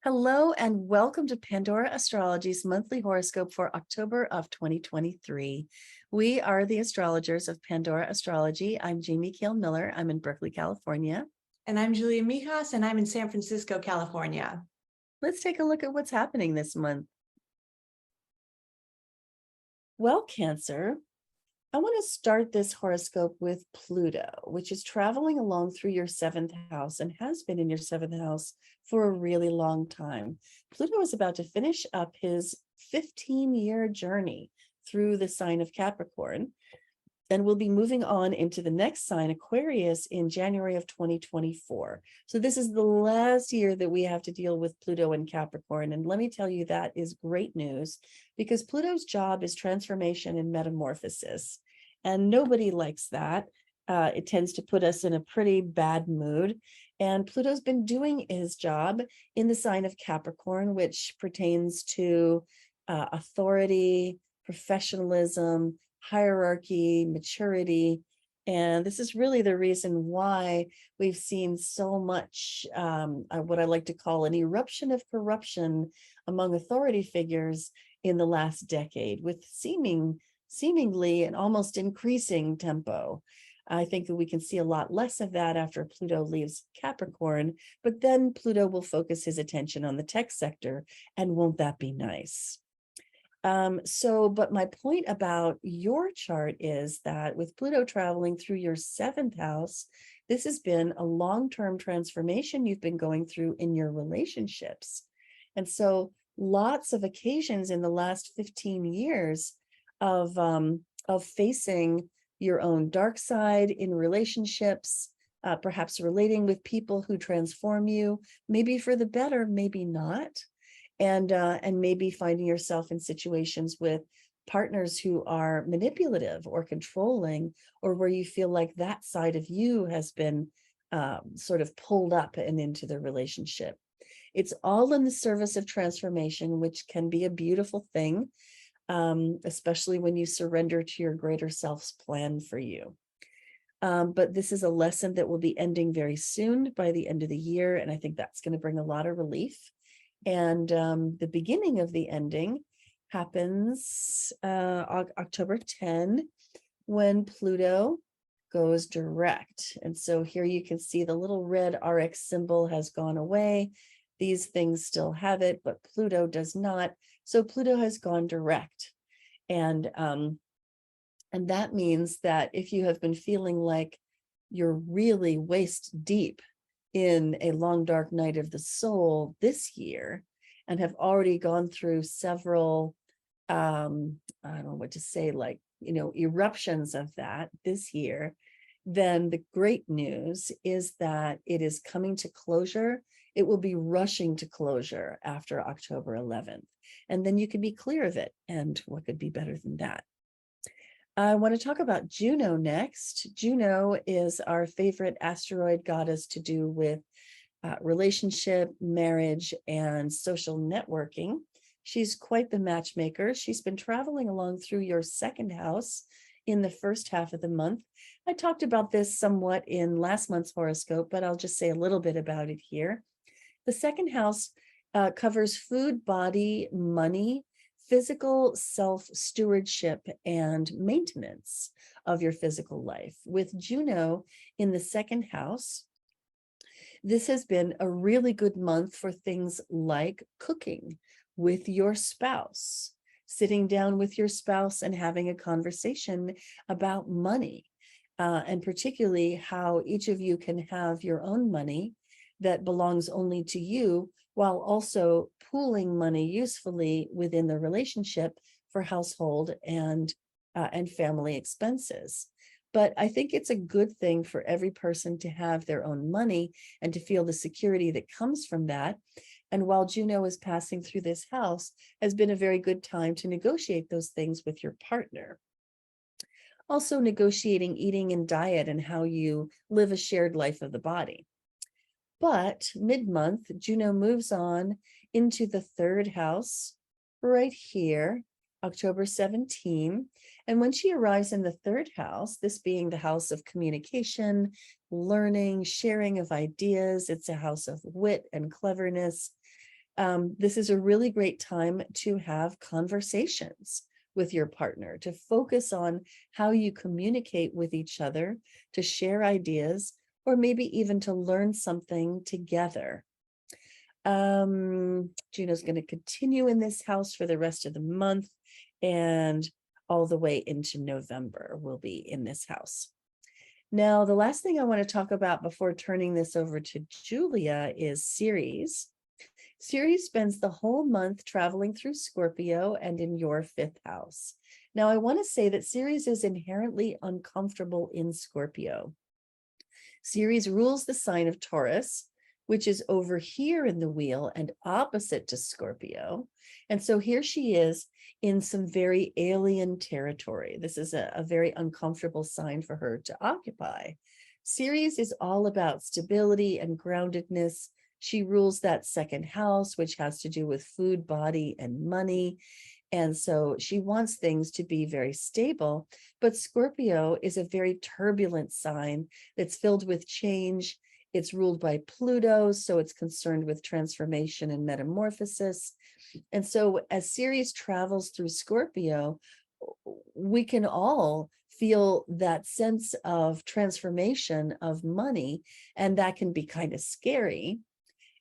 Hello and welcome to Pandora Astrology's monthly horoscope for October of 2023. We are the astrologers of Pandora Astrology. I'm Jamie Kale Miller. I'm in Berkeley, California. And I'm Julia Mijas, and I'm in San Francisco, California. Let's take a look at what's happening this month. Well, Cancer, I want to start this horoscope with Pluto, which is traveling along through your seventh house and has been in your seventh house for a really long time. Pluto is about to finish up his 15-year journey through the sign of Capricorn, and we'll be moving on into the next sign, Aquarius, in January of 2024. So this is the last year that we have to deal with Pluto and Capricorn. And let me tell you, that is great news, because Pluto's job is transformation and metamorphosis. And nobody likes that. It tends to put us in a pretty bad mood. And Pluto's been doing his job in the sign of Capricorn, which pertains to authority, professionalism, hierarchy, maturity. And this is really the reason why we've seen so much what I like to call an eruption of corruption among authority figures in the last decade, with seemingly an almost increasing tempo. I think that we can see a lot less of that after Pluto leaves Capricorn, but then Pluto will focus his attention on the tech sector, and won't that be nice? But my point about your chart is that with Pluto traveling through your seventh house, this has been a long-term transformation you've been going through in your relationships. And so lots of occasions in the last 15 years of facing your own dark side in relationships, perhaps relating with people who transform you, maybe for the better, maybe not. And maybe finding yourself in situations with partners who are manipulative or controlling, or where you feel like that side of you has been sort of pulled up and into the relationship. It's all in the service of transformation, which can be a beautiful thing, especially when you surrender to your greater self's plan for you. But this is a lesson that will be ending very soon, by the end of the year, and I think that's going to bring a lot of relief. And the beginning of the ending happens October 10, when Pluto goes direct. And so here you can see the little red RX symbol has gone away. These things still have it, but Pluto does not. So Pluto has gone direct. And that means that if you have been feeling like you're really waist deep in a long dark night of the soul this year, and have already gone through several I don't know what to say, like, eruptions of that this year, then the great news is that it is coming to closure. It will be rushing to closure after October 11th, and then you can be clear of it. And what could be better than that? I want to talk about Juno next. Juno is our favorite asteroid goddess to do with relationship, marriage, and social networking. She's quite the matchmaker. She's been traveling along through your second house in the first half of the month. I talked about this somewhat in last month's horoscope, but I'll just say a little bit about it here. The second house covers food, body, money, physical self-stewardship, and maintenance of your physical life. With Juno in the second house, this has been a really good month for things like cooking with your spouse, sitting down with your spouse and having a conversation about money, and particularly how each of you can have your own money that belongs only to you, while also pooling money usefully within the relationship for household and family expenses. But I think it's a good thing for every person to have their own money and to feel the security that comes from that. And while Juno is passing through this house, has been a very good time to negotiate those things with your partner. Also negotiating eating and diet and how you live a shared life of the body. But mid-month, Juno moves on into the third house right here, October 17. And when she arrives in the third house, this being the house of communication, learning, sharing of ideas, it's a house of wit and cleverness. This is a really great time to have conversations with your partner, to focus on how you communicate with each other, to share ideas, or maybe even to learn something together. Juno's going to continue in this house for the rest of the month, and all the way into November will be in this house. Now, the last thing I want to talk about before turning this over to Julia is Ceres. Ceres spends the whole month traveling through Scorpio and in your 5th house. Now, I want to say that Ceres is inherently uncomfortable in Scorpio. Ceres rules the sign of Taurus, which is over here in the wheel and opposite to Scorpio. And so here she is in some very alien territory. This is a very uncomfortable sign for her to occupy. Ceres is all about stability and groundedness. She rules that 2nd house, which has to do with food, body, and money. And so she wants things to be very stable. But Scorpio is a very turbulent sign that's filled with change. It's ruled by Pluto, so it's concerned with transformation and metamorphosis. And so as Ceres travels through Scorpio, we can all feel that sense of transformation of money, and that can be kind of scary.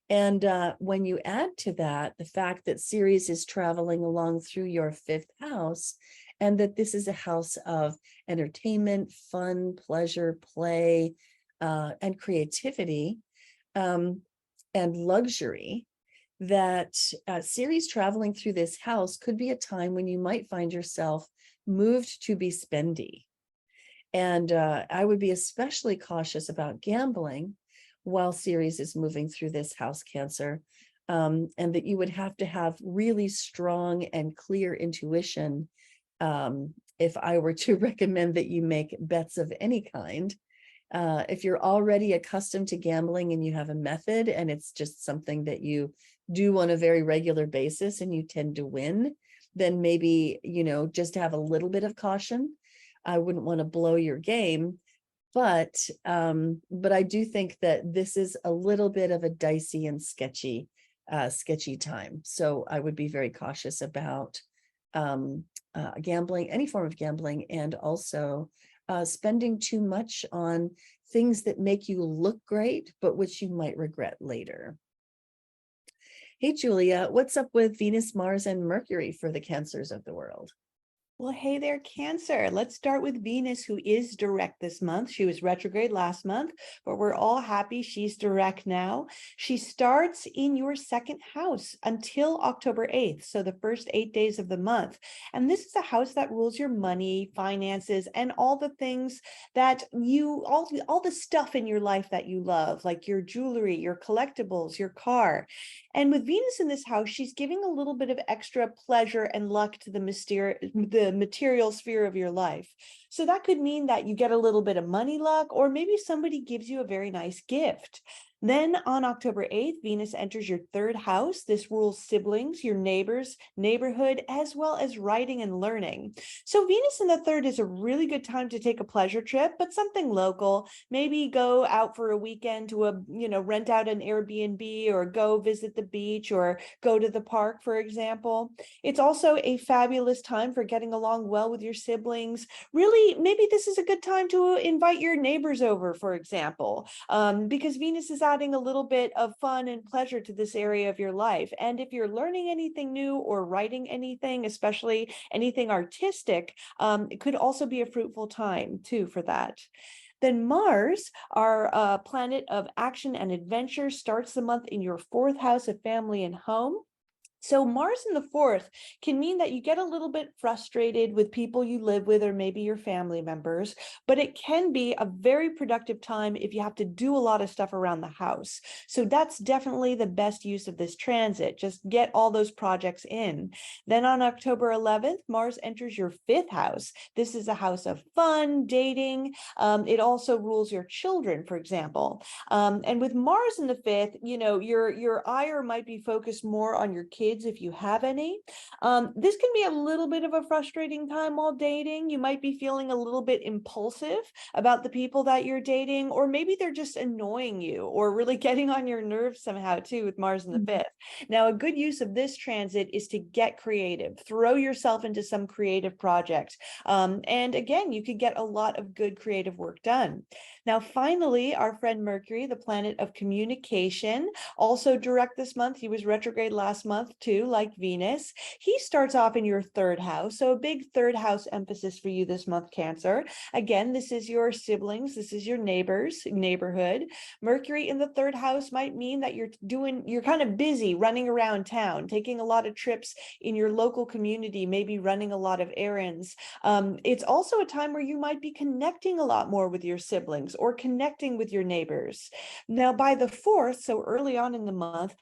And when you add to that the fact that Ceres is traveling along through your 5th house, and that this is a house of entertainment, fun, pleasure, play, and creativity, and luxury, that Ceres traveling through this house could be a time when you might find yourself moved to be spendy. And I would be especially cautious about gambling while Ceres is moving through this house, Cancer, and that you would have to have really strong and clear intuition if I were to recommend that you make bets of any kind. If you're already accustomed to gambling and you have a method and it's just something that you do on a very regular basis and you tend to win, then maybe, just have a little bit of caution. I wouldn't want to blow your game, but I do think that this is a little bit of a dicey and sketchy time. So I would be very cautious about gambling, any form of gambling, and also spending too much on things that make you look great, but which you might regret later. Hey, Julia, what's up with Venus, Mars, and Mercury for the Cancers of the world? Well, hey there, Cancer. Let's start with Venus, who is direct this month. She was retrograde last month, but we're all happy she's direct now. She starts in your 2nd house until October 8th, so the first 8 days of the month. And this is a house that rules your money, finances, and all the things that all the stuff in your life that you love, like your jewelry, your collectibles, your car. And with Venus in this house, she's giving a little bit of extra pleasure and luck to the material sphere of your life. So that could mean that you get a little bit of money luck, or maybe somebody gives you a very nice gift. Then on October 8th, Venus enters your 3rd house. This rules siblings, your neighbors, neighborhood, as well as writing and learning. So Venus in the 3rd is a really good time to take a pleasure trip, but something local. Maybe go out for a weekend to rent out an Airbnb, or go visit the beach, or go to the park, for example. It's also a fabulous time for getting along well with your siblings. Really, maybe this is a good time to invite your neighbors over, for example, because Venus is adding a little bit of fun and pleasure to this area of your life. And if you're learning anything new or writing anything, especially anything artistic, it could also be a fruitful time too for that. Then Mars, our planet of action and adventure, starts the month in your 4th house of family and home. So Mars in the 4th can mean that you get a little bit frustrated with people you live with, or maybe your family members, but it can be a very productive time if you have to do a lot of stuff around the house. So that's definitely the best use of this transit. Just get all those projects in. Then on October 11th, Mars enters your 5th house. This is a house of fun, dating. It also rules your children, for example. And with Mars in the 5th, your ire might be focused more on your kids kids if you have any. This can be a little bit of a frustrating time while dating. You might be feeling a little bit impulsive about the people that you're dating, or maybe they're just annoying you or really getting on your nerves somehow too, with Mars in the fifth. Now, a good use of this transit is to get creative, throw yourself into some creative project. And again, you could get a lot of good creative work done. Now, finally, our friend Mercury, the planet of communication, also direct this month. He was retrograde last month too, like Venus. He starts off in your third house. So a big third house emphasis for you this month, Cancer. Again, this is your siblings. This is your neighbors, neighborhood. Mercury in the third house might mean that you're kind of busy running around town, taking a lot of trips in your local community, maybe running a lot of errands. It's also a time where you might be connecting a lot more with your siblings or connecting with your neighbors. Now, by the 4th, so early on in the month,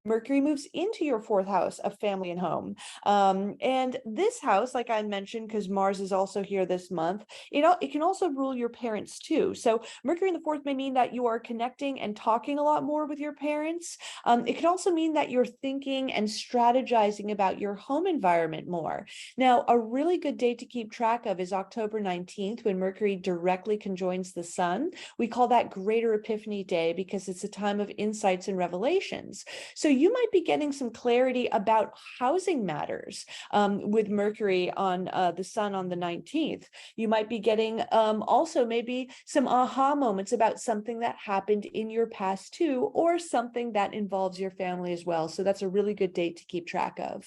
Mercury moves into your fourth house of family and home. And this house, like I mentioned, because Mars is also here this month, it can also rule your parents too. So Mercury in the fourth may mean that you are connecting and talking a lot more with your parents. It can also mean that you're thinking and strategizing about your home environment more. Now, a really good date to keep track of is October 19th, when Mercury directly conjoins the Sun. We call that Greater Epiphany Day because it's a time of insights and revelations. So you might be getting some clarity about housing matters with Mercury on the Sun on the 19th. You might be getting also maybe some aha moments about something that happened in your past too, or something that involves your family as well. So that's a really good date to keep track of.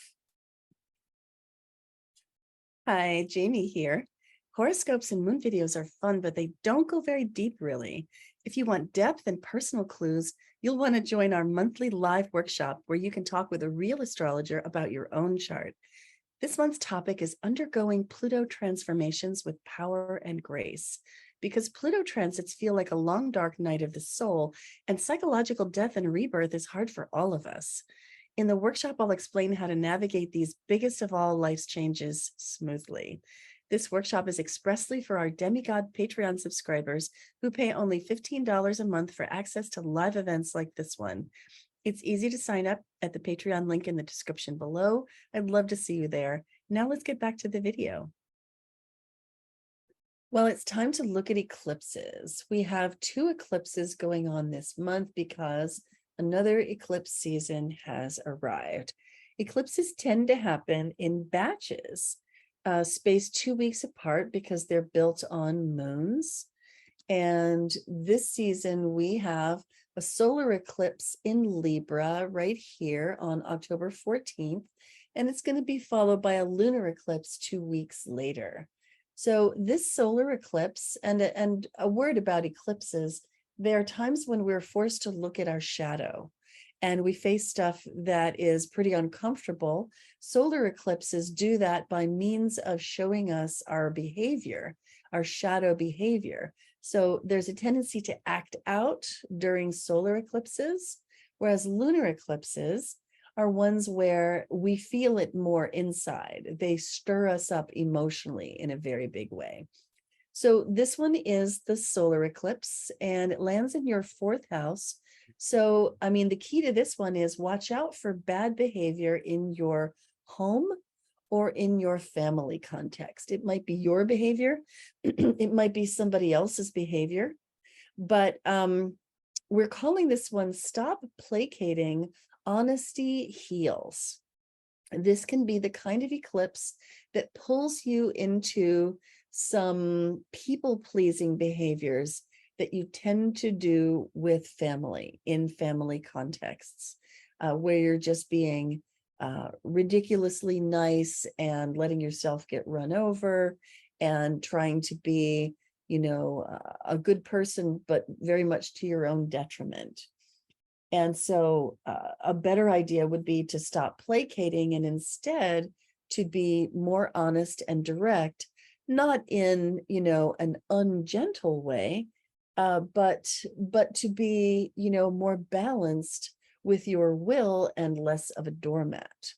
Hi, Jamie here. Horoscopes and moon videos are fun, but they don't go very deep, really. If you want depth and personal clues, you'll want to join our monthly live workshop where you can talk with a real astrologer about your own chart. This month's topic is undergoing Pluto transformations with power and grace. Because Pluto transits feel like a long, dark night of the soul, and psychological death and rebirth is hard for all of us. In the workshop, I'll explain how to navigate these biggest of all life's changes smoothly. This workshop is expressly for our Demigod Patreon subscribers who pay only $15 a month for access to live events like this one. It's easy to sign up at the Patreon link in the description below. I'd love to see you there. Now let's get back to the video. Well, it's time to look at eclipses. We have 2 eclipses going on this month because another eclipse season has arrived. Eclipses tend to happen in batches, spaced 2 weeks apart because they're built on moons. And this season we have a solar eclipse in Libra right here on October 14th, and it's going to be followed by a lunar eclipse 2 weeks later. So this solar eclipse, and a word about eclipses, there are times when we're forced to look at our shadow and we face stuff that is pretty uncomfortable. Solar eclipses do that by means of showing us our behavior, our shadow behavior. So there's a tendency to act out during solar eclipses, whereas lunar eclipses are ones where we feel it more inside. They stir us up emotionally in a very big way. So this one is the solar eclipse, and it lands in your 4th house. So, I mean, the key to this one is watch out for bad behavior in your home or in your family context. It might be your behavior, it might be somebody else's behavior, but we're calling this one Stop Placating, Honesty Heals. This can be the kind of eclipse that pulls you into some people-pleasing behaviors that you tend to do with family, in family contexts, where you're just being ridiculously nice and letting yourself get run over and trying to be, a good person, but very much to your own detriment. And so a better idea would be to stop placating and instead to be more honest and direct, not in, an ungentle way, but to be, more balanced with your will and less of a doormat.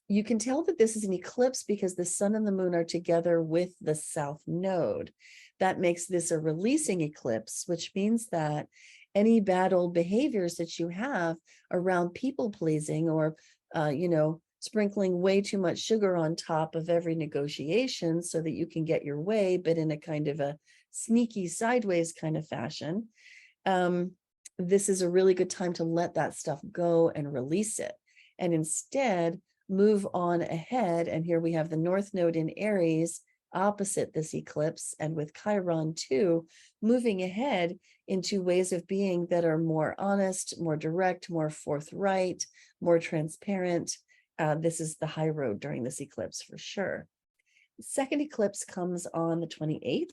You can tell that this is an eclipse because the sun and the moon are together with the south node. That makes this a releasing eclipse, which means that any bad old behaviors that you have around people pleasing, or, sprinkling way too much sugar on top of every negotiation so that you can get your way, but in a kind of a sneaky sideways kind of fashion. This is a really good time to let that stuff go and release it, and instead move on ahead. And here we have the North Node in Aries opposite this eclipse, and with Chiron too, moving ahead into ways of being that are more honest, more direct, more forthright, more transparent. This is the high road during this eclipse for sure. The second eclipse comes on the 28th.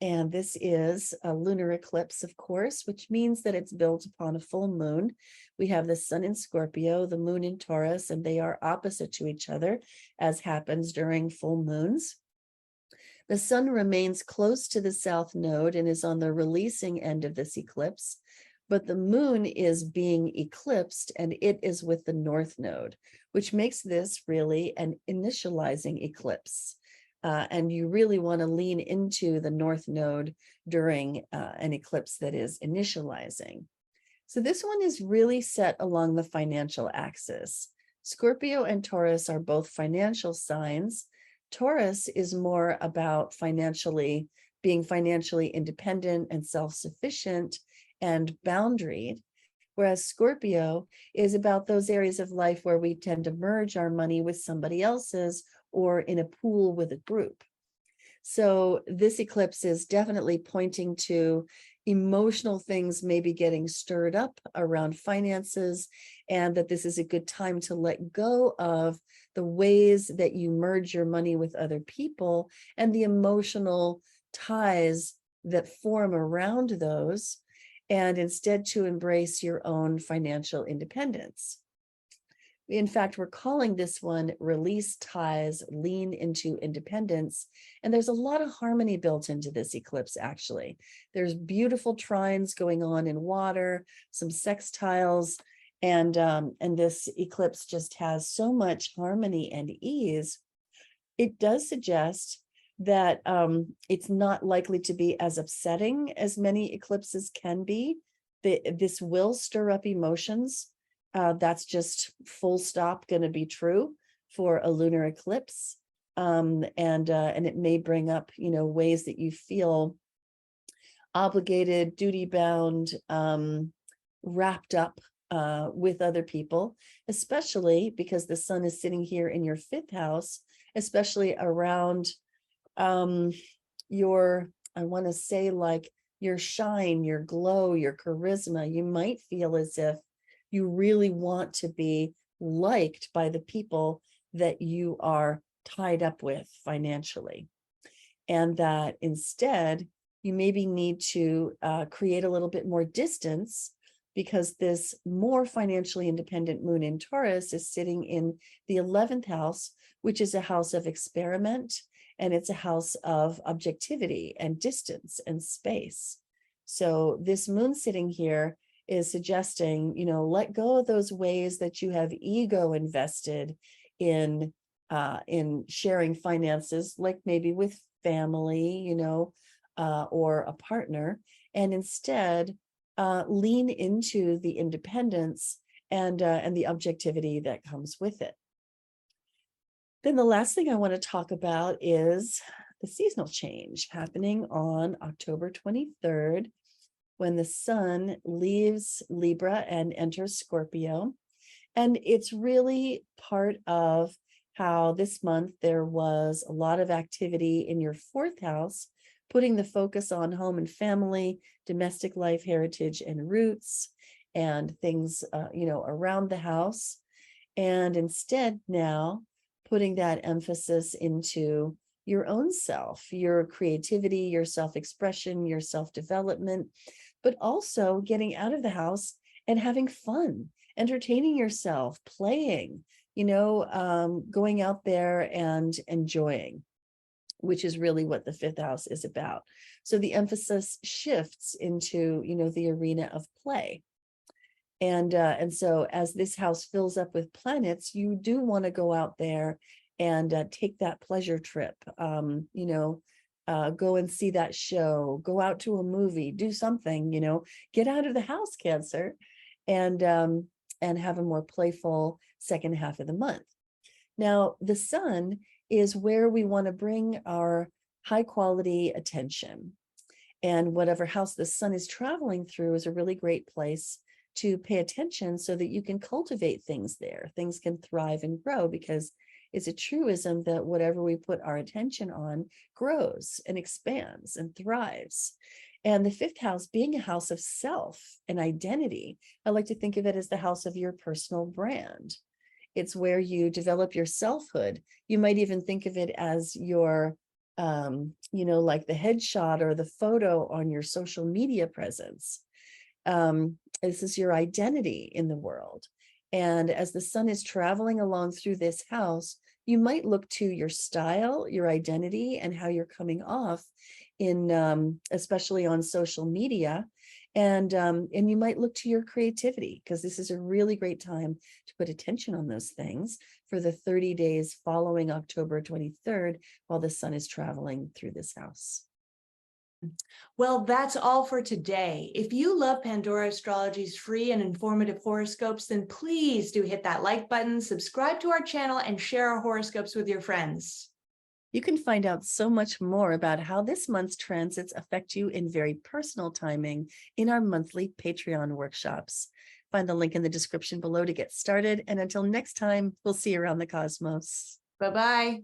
And this is a lunar eclipse, of course, which means that it's built upon a full moon. We have the sun in Scorpio, the moon in Taurus, and they are opposite to each other, as happens during full moons. The sun remains close to the south node and is on the releasing end of this eclipse, but the moon is being eclipsed and it is with the north node, which makes this really an initializing eclipse. And you really want to lean into the north node during an eclipse that is initializing. So this one is really set along the financial axis. Scorpio and Taurus are both financial signs. Taurus is more about being financially independent and self-sufficient and boundaried, whereas Scorpio is about those areas of life where we tend to merge our money with somebody else's or in a pool with a group. So this eclipse is definitely pointing to emotional things maybe getting stirred up around finances, and that this is a good time to let go of the ways that you merge your money with other people and the emotional ties that form around those, and instead to embrace your own financial independence. In fact, we're calling this one Release Ties, Lean into Independence. And there's a lot of harmony built into this eclipse, actually. There's beautiful trines going on in water, some sextiles, and this eclipse just has so much harmony and ease. It does suggest that it's not likely to be as upsetting as many eclipses can be. This will stir up emotions. That's just full stop going to be true for a lunar eclipse. And it may bring up, ways that you feel obligated, duty bound, wrapped up with other people, especially because the sun is sitting here in your fifth house, especially around I want to say, like, your shine, your glow, your charisma. You might feel as if you really want to be liked by the people that you are tied up with financially. And that instead, you maybe need to create a little bit more distance, because this more financially independent moon in Taurus is sitting in the 11th house, which is a house of experiment, and it's a house of objectivity and distance and space. So this moon sitting here is suggesting, let go of those ways that you have ego invested in sharing finances, like maybe with family, or a partner, and instead lean into the independence and the objectivity that comes with it. Then the last thing I want to talk about is the seasonal change happening on October 23rd, when the sun leaves Libra and enters Scorpio. And it's really part of how this month there was a lot of activity in your fourth house, putting the focus on home and family, domestic life, heritage, and roots, and things, around the house. And instead now putting that emphasis into your own self, your creativity, your self-expression, your self-development, but also getting out of the house and having fun, entertaining yourself, playing, going out there and enjoying, which is really what the fifth house is about. So the emphasis shifts into, the arena of play. And so as this house fills up with planets, you do want to go out there and take that pleasure trip, go and see that show, go out to a movie, do something, get out of the house, Cancer, and have a more playful second half of the month. Now, the sun is where we want to bring our high quality attention. And whatever house the sun is traveling through is a really great place to pay attention so that you can cultivate things there. Things can thrive and grow, because it's a truism that whatever we put our attention on grows and expands and thrives. And the fifth house being a house of self and identity, I like to think of it as the house of your personal brand. It's where you develop your selfhood. You might even think of it as your, like the headshot or the photo on your social media presence. This is your identity in the world. And as the sun is traveling along through this house, you might look to your style, your identity, and how you're coming off in, especially on social media. And you might look to your creativity, because this is a really great time to put attention on those things for the 30 days following October 23rd, while the sun is traveling through this house. Well, that's all for today. If you love Pandora Astrology's free and informative horoscopes, then please do hit that like button, subscribe to our channel, and share our horoscopes with your friends. You can find out so much more about how this month's transits affect you in very personal timing in our monthly Patreon workshops. Find the link in the description below to get started. And until next time, we'll see you around the cosmos. Bye-bye.